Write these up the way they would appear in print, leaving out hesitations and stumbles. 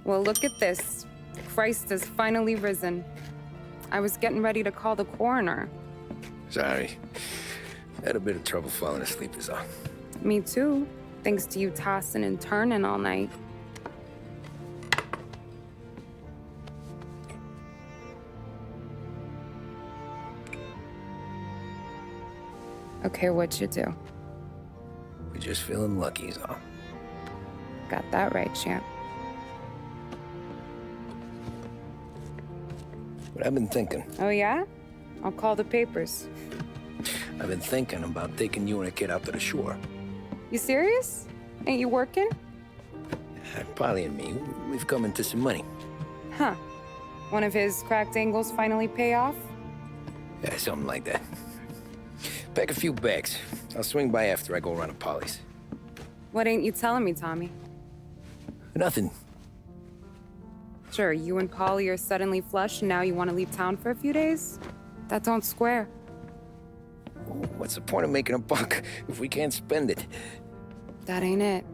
Well, look at this. Christ has finally risen. I was getting ready to call the coroner. Sorry. Had a bit of trouble falling asleep is all. Me too, thanks to you tossing and turning all night. Okay, what'd you do? We're just feeling lucky is all. Got that right, champ. But I've been thinking. Oh, yeah? I'll call the papers. I've been thinking about taking you and a kid out to the shore. You serious? Ain't you working? Polly and me, we've come into some money. Huh. One of his cracked angles finally pay off? Yeah, something like that. Pack a few bags. I'll swing by after I go around to Polly's. What ain't you telling me, Tommy? Nothing. Sure, you and Polly are suddenly flush and now you want to leave town for a few days? That don't square. What's the point of making a buck if we can't spend it? That ain't it.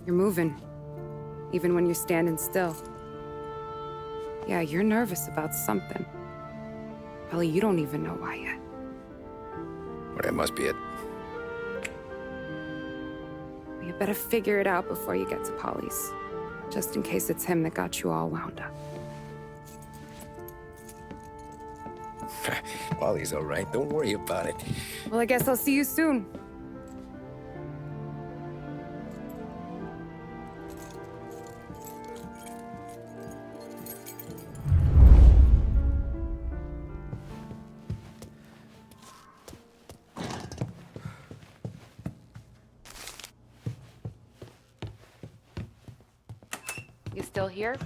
You're moving, even when you're standing still. Yeah, you're nervous about something. Probably you don't even know why yet. Well, that must be it. You better figure it out before you get to Polly's, just in case it's him that got you all wound up. Polly's all right. Don't worry about it. Well, I guess I'll see you soon. You still here?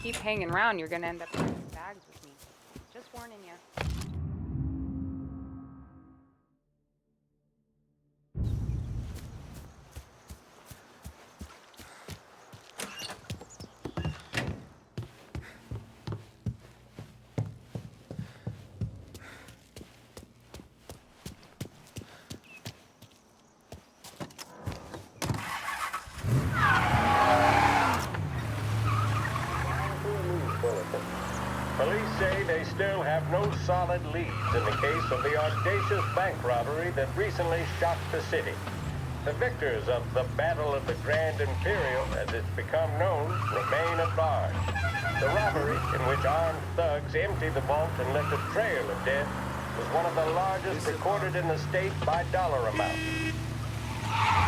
Keep hanging around, you're gonna end up packing bags with me. Just warning you. Police say they still have no solid leads in the case of the audacious bank robbery that recently shocked the city. The victors of the Battle of the Grand Imperial, as it's become known, remain at large. The robbery, in which armed thugs emptied the vault and left a trail of dead, was one of the largest recorded in the state by dollar amount.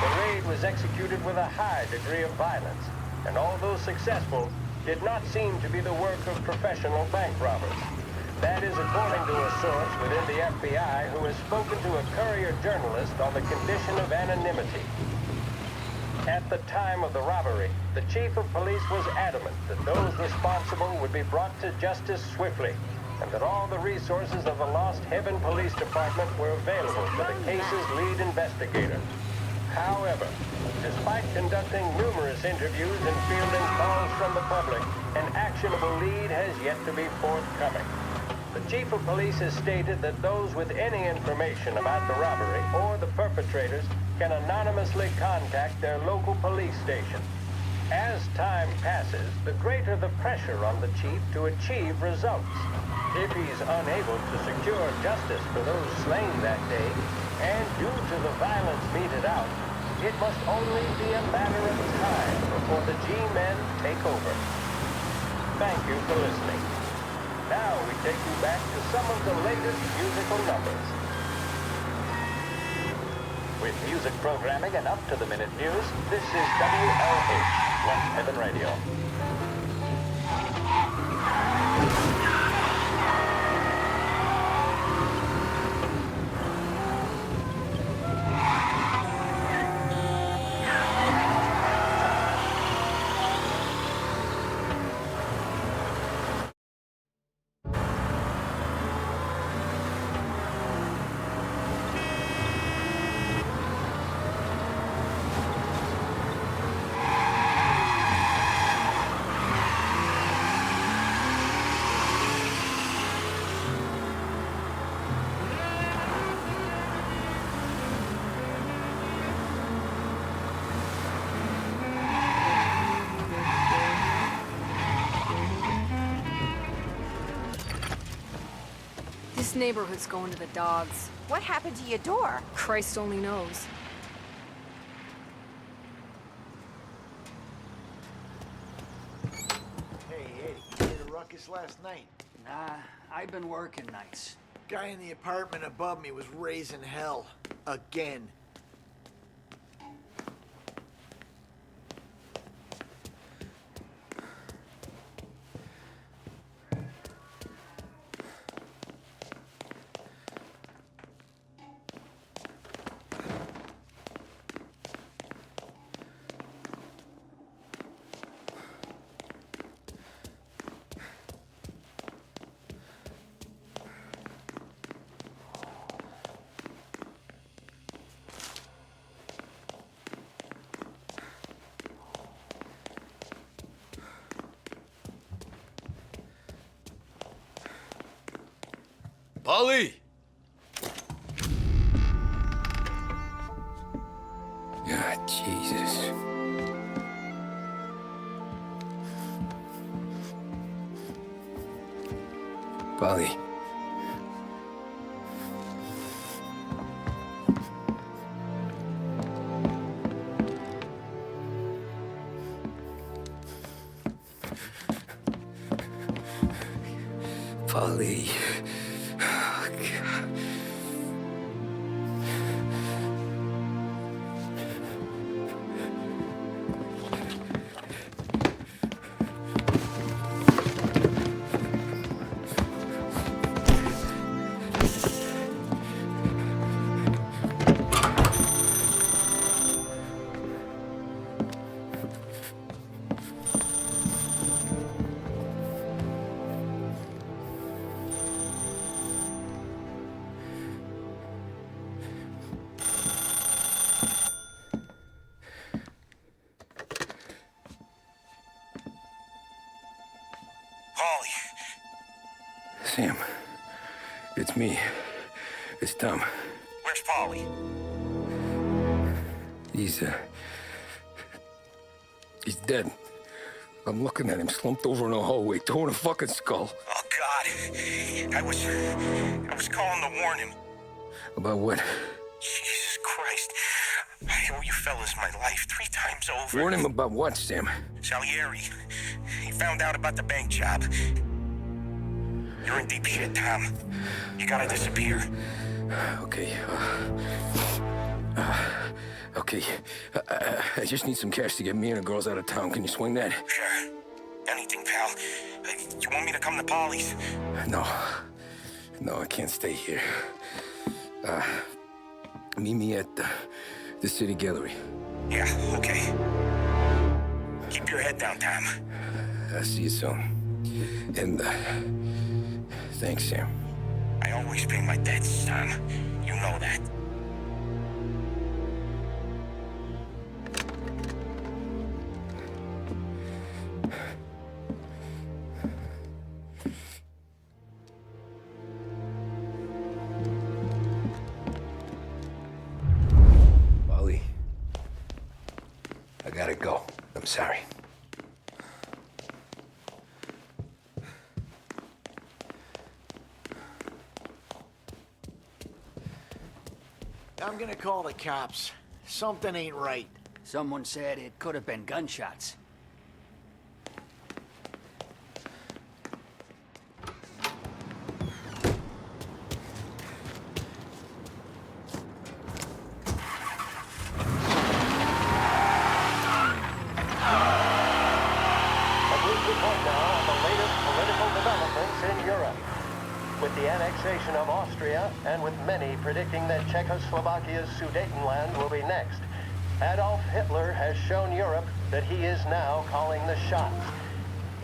The raid was executed with a high degree of violence, and although successful, did not seem to be the work of professional bank robbers. That is according to a source within the FBI who has spoken to a Courier journalist on the condition of anonymity. At the time of the robbery, the chief of police was adamant that those responsible would be brought to justice swiftly, and that all the resources of the Lost Heaven Police Department were available for the case's lead investigator. However, despite conducting numerous interviews and fielding calls from the public, an actionable lead has yet to be forthcoming. The chief of police has stated that those with any information about the robbery or the perpetrators can anonymously contact their local police station. As time passes, the greater the pressure on the chief to achieve results. If he's unable to secure justice for those slain that day, and due to the violence meted out, it must only be a matter of time before the G-men take over. Thank you for listening. Now we take you back to some of the latest musical numbers. With music programming and up-to-the-minute news, this is WLH, West Heaven Radio. This neighborhood's going to the dogs. What happened to your door? Christ only knows. Hey, Eddie, you made a ruckus last night. Nah, I've been working nights. Guy in the apartment above me was raising hell. Again. Polly! Ah, Jesus. Polly. Polly. Oh, God. Sam, it's me. It's Tom. Where's Polly? He's dead. I'm looking at him slumped over in the hallway, torn a fucking skull. Oh, God. I was calling to warn him. About what? Jesus Christ. I owe you fellas my life 3 times over. Warn him about what, Sam? Salieri. He found out about the bank job. You're in deep shit, Tom. You gotta disappear. Okay. Okay. I just need some cash to get me and the girls out of town. Can you swing that? Sure. Anything, pal. You want me to come to Polly's? No. No, I can't stay here. Meet me at the city gallery. Yeah, okay. Keep your head down, Tom. I'll see you soon. And, thanks, Sam. I always pay my debts, Tom. You know that. Polly, I gotta go. I'm sorry. I'm gonna call the cops. Something ain't right. Someone said it could have been gunshots. in Europe. With the annexation of Austria, and with many predicting that Czechoslovakia's Sudetenland will be next, Adolf Hitler has shown Europe that he is now calling the shots.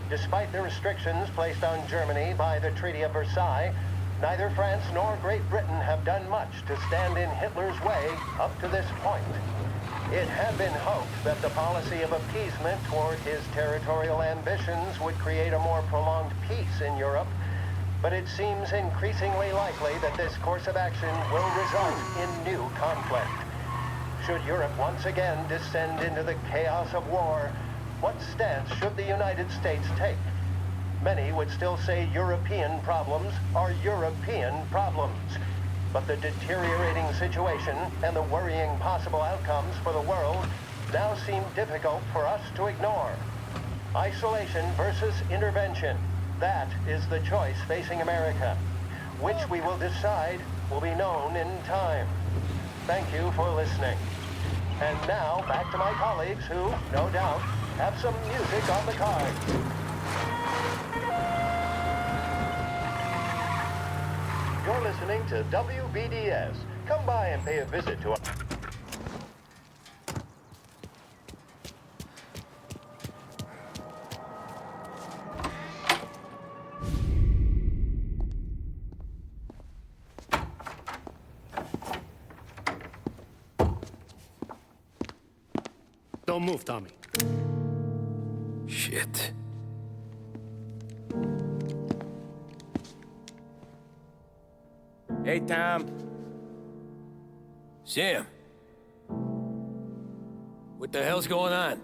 Despite the restrictions placed on Germany by the Treaty of Versailles, neither France nor Great Britain have done much to stand in Hitler's way up to this point. It had been hoped that the policy of appeasement toward his territorial ambitions would create a more prolonged peace in Europe, but it seems increasingly likely that this course of action will result in new conflict. Should Europe once again descend into the chaos of war, what stance should the United States take? Many would still say European problems are European problems. But the deteriorating situation and the worrying possible outcomes for the world now seem difficult for us to ignore. Isolation versus intervention. That is the choice facing America. Which we will decide will be known in time. Thank you for listening. And now, back to my colleagues who, no doubt, have some music on the cards. You're listening to WBDS. Come by and pay a visit to our... Don't move, Tommy. Shit. Hey, Tom. Sam. What the hell's going on?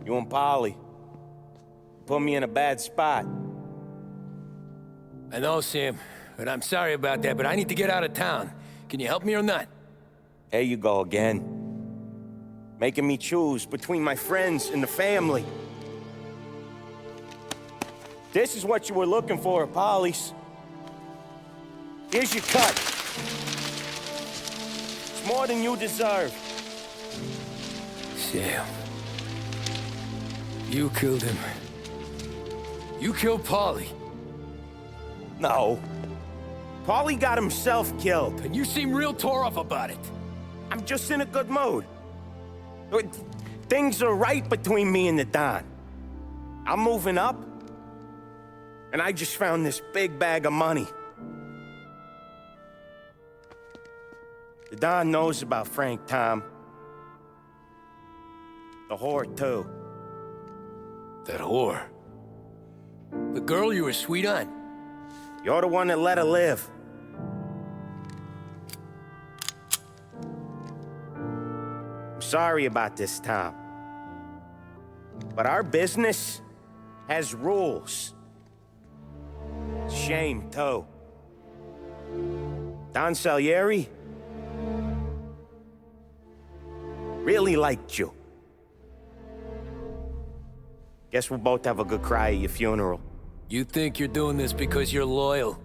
You and Polly put me in a bad spot. I know, Sam, but I'm sorry about that, but I need to get out of town. Can you help me or not? There you go again. Making me choose between my friends and the family. This is what you were looking for, Polly's. Here's your cut. It's more than you deserve. Sam. You killed him. You killed Paulie. No. Paulie got himself killed. And you seem real tore up about it. I'm just in a good mood. Things are right between me and the Don. I'm moving up, and I just found this big bag of money. The Don knows about Frank, Tom. The whore, too. That whore? The girl you were sweet on? You're the one that let her live. Sorry about this, Tom. But our business has rules. Shame, too. Don Salieri really liked you. Guess we'll both have a good cry at your funeral. You think you're doing this because you're loyal.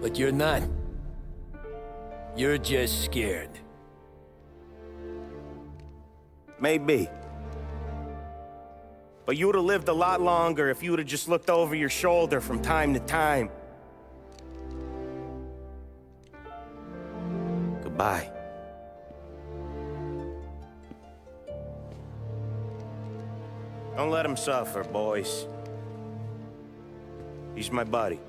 But you're not. You're just scared. Maybe. But you'd have lived a lot longer if you'd have just looked over your shoulder from time to time. Goodbye. Don't let him suffer, boys. He's my buddy.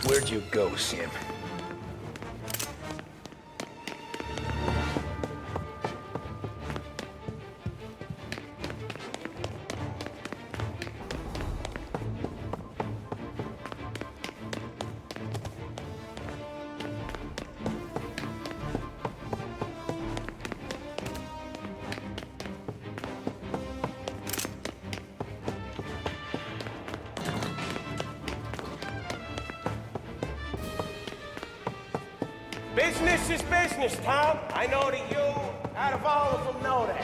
Where'd you go, Sam? Business is business, Tom. I know that you, out of all of them, know that.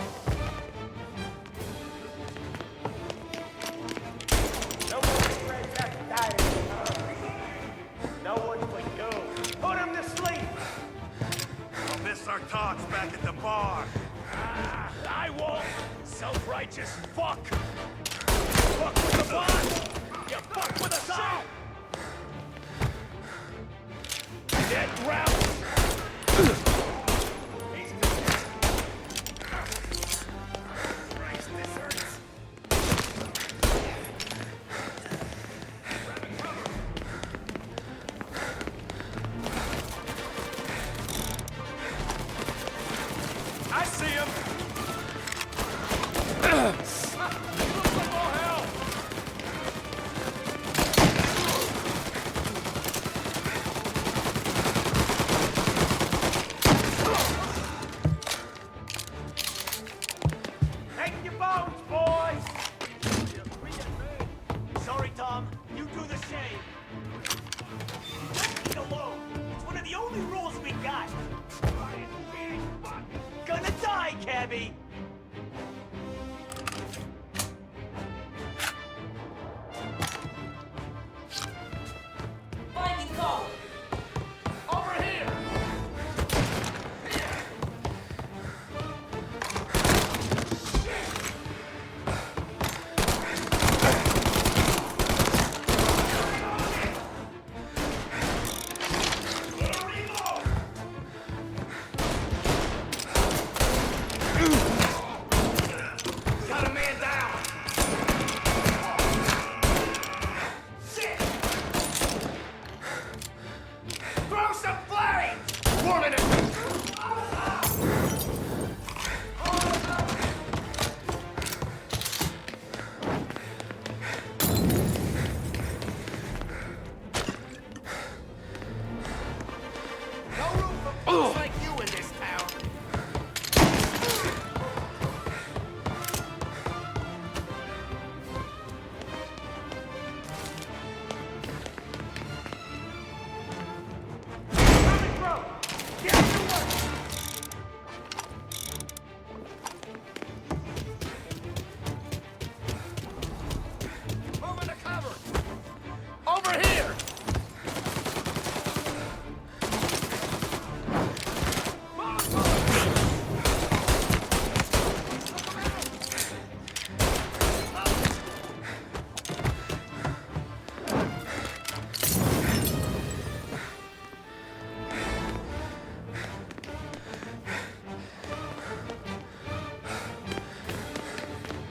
No more friends have to die today, Tom. No one but you. Put him to sleep. I'll miss our talks back at the bar. I won't! Self-righteous fuck! Fuck with the boss! You fuck with us all! Dead ground! Christ, this hurts! I see him! Take your bones, boys! Sorry, Tom. You do the same. Leave me alone. It's one of the only rules we got. Gonna die, Cabby! Finding code. Over here! Got a man down! Shit! Throw some flames! 1 minute! No room for fools like you in this town! Coming through! Get to work! Moving to cover! Over here!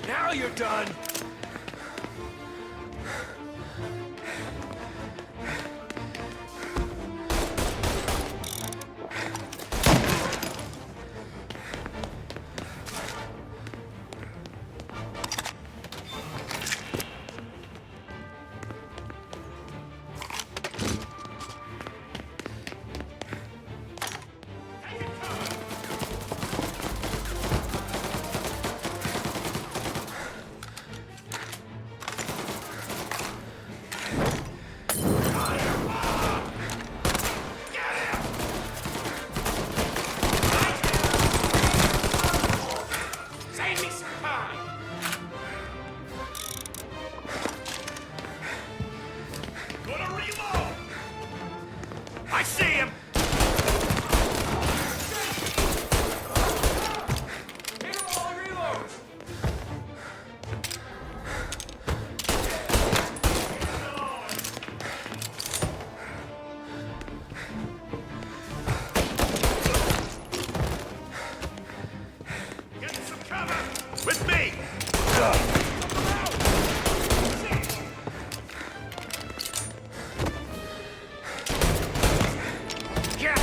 Now you're done! Save me some time! Gonna reload! I see him! Hit him while he reloads! Get some cover! With me! Yeah!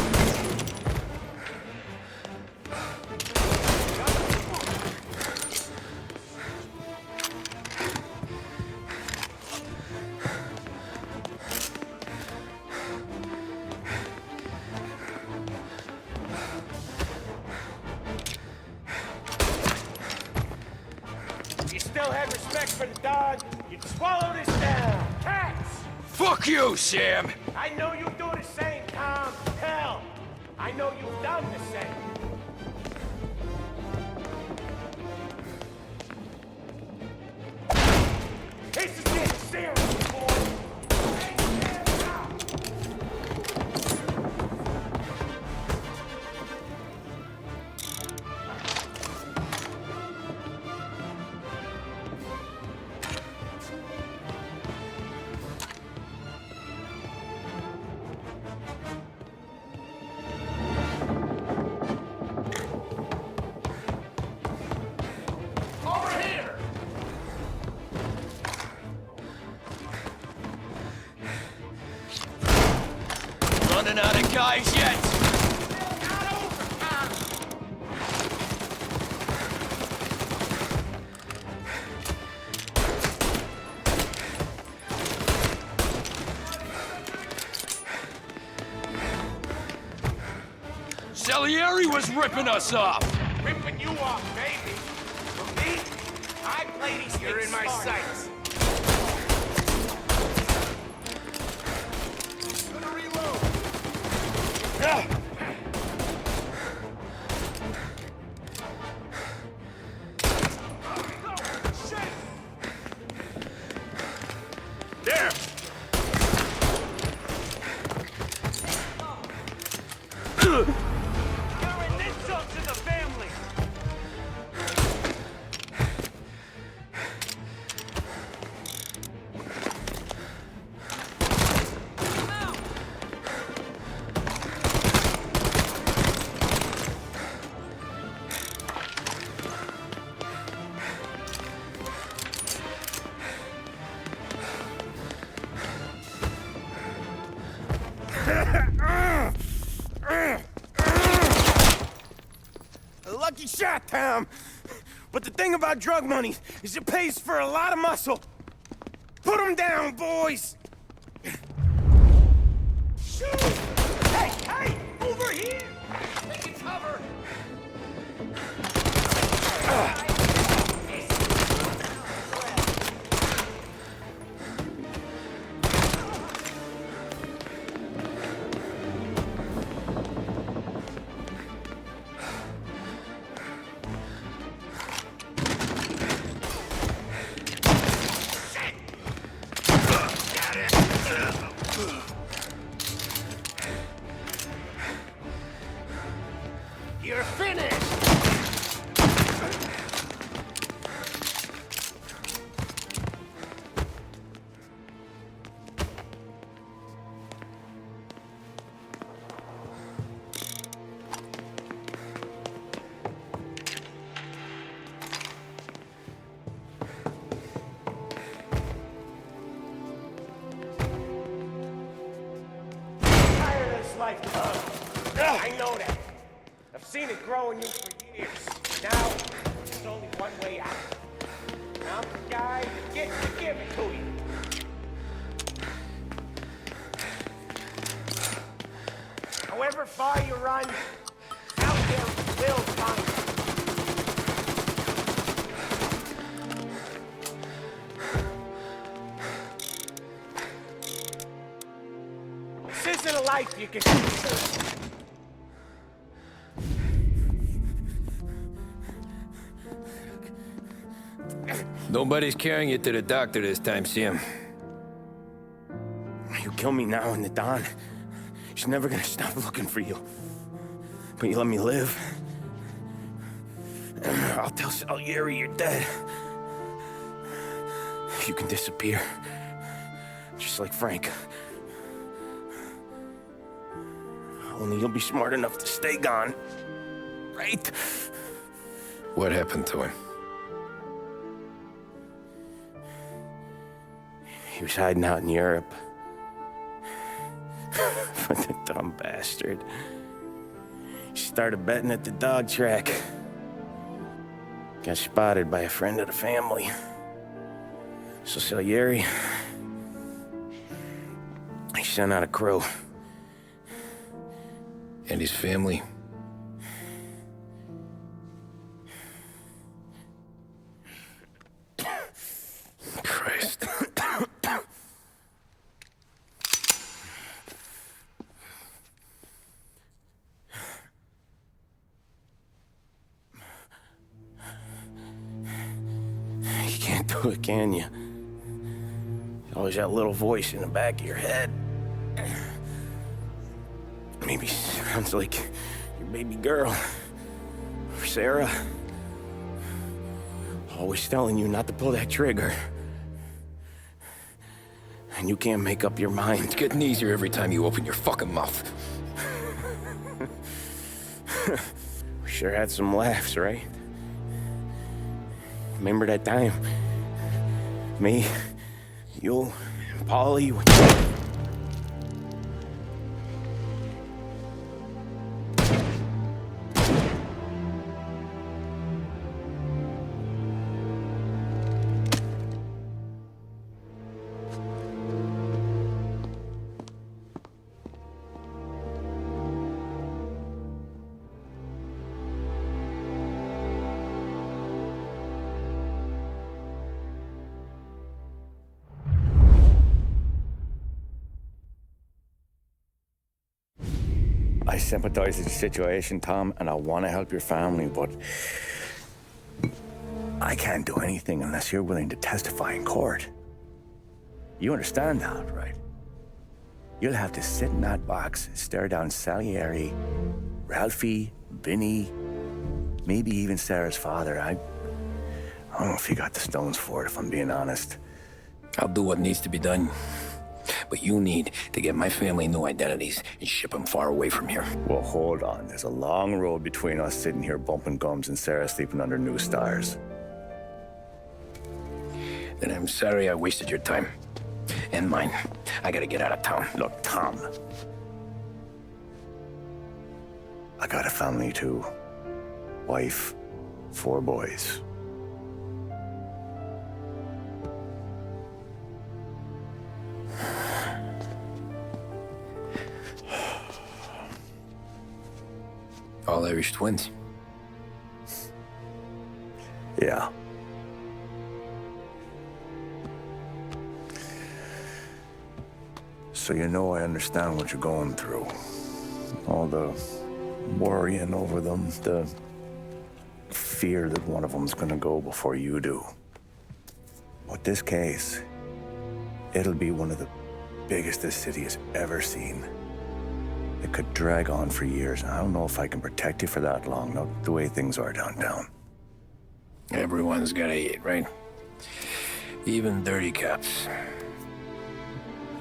If you still had respect for the dog, you'd swallow this down. Cats! Fuck you, Sam! I know you do the same, Tom. Hell, I know you've done the same. This is getting serious, boy. Running out of guys yet? Salieri was ripping us off! Ripping you off, baby. For me, I play these things. You're in my sights. Gonna reload. There! You're an insult to the family! A lucky shot, Tom. But the thing about drug money is it pays for a lot of muscle. Put him down, boys! Shoot! Hey, hey! Over here! Taking cover! You're finished! Tired of this life, Tom. I know that. I've seen it grow in you for years. Now, there's only one way out. I'm the guy that gets to give it to you. However far you run, out there will find you. This isn't a life you can choose. Nobody's carrying you to the doctor this time, Sam. You kill me now in the dawn. She's never gonna stop looking for you. But you let me live. I'll tell Salieri you're dead. You can disappear. Just like Frank. Only you'll be smart enough to stay gone. Right? What happened to him? He was hiding out in Europe. But the dumb bastard. He started betting at the dog track. Got spotted by a friend of the family. So Salieri, he sent out a crew. And his family? Christ. do it, can you? Always that little voice in the back of your head. Maybe sounds like your baby girl. Or Sarah. Always telling you not to pull that trigger. And you can't make up your mind. It's getting easier every time you open your fucking mouth. We sure had some laughs, right? Remember that time? Me, you, and Polly. I sympathize with the situation, Tom, and I want to help your family, but I can't do anything unless you're willing to testify in court. You understand that, right? You'll have to sit in that box, stare down Salieri, Ralphie, Vinny, maybe even Sarah's father. I don't know if you got the stones for it, if I'm being honest. I'll do what needs to be done. But you need to get my family new identities and ship them far away from here. Well, hold on. There's a long road between us sitting here bumping gums and Sarah sleeping under new stars. Then I'm sorry I wasted your time. And mine. I gotta get out of town. Look, Tom. I got a family too. Wife, 4 boys. All Irish twins. Yeah. So you know I understand what you're going through. All the worrying over them, the fear that one of them's gonna go before you do. But this case, it'll be one of the biggest this city has ever seen. It could drag on for years. I don't know if I can protect you for that long, not the way things are downtown. Everyone's gotta eat, right? Even dirty cops.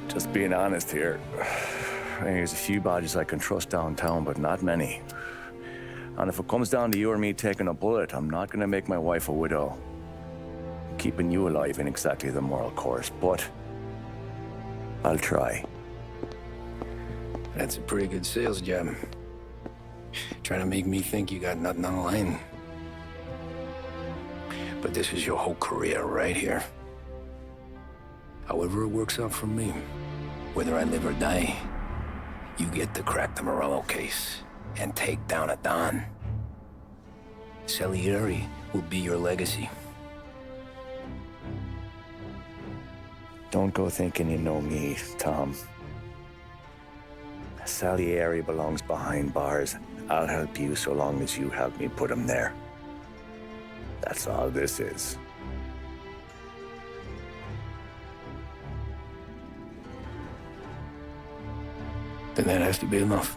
Just being honest here. There's a few badges I can trust downtown, but not many. And if it comes down to you or me taking a bullet, I'm not gonna make my wife a widow. Keeping you alive ain't exactly the moral course, but I'll try. That's a pretty good sales job. Trying to make me think you got nothing on the line. But this is your whole career right here. However it works out for me, whether I live or die, you get to crack the Morello case and take down a Don. Salieri will be your legacy. Don't go thinking you know me, Tom. Salieri belongs behind bars. I'll help you so long as you help me put him there. That's all this is. Then that has to be enough.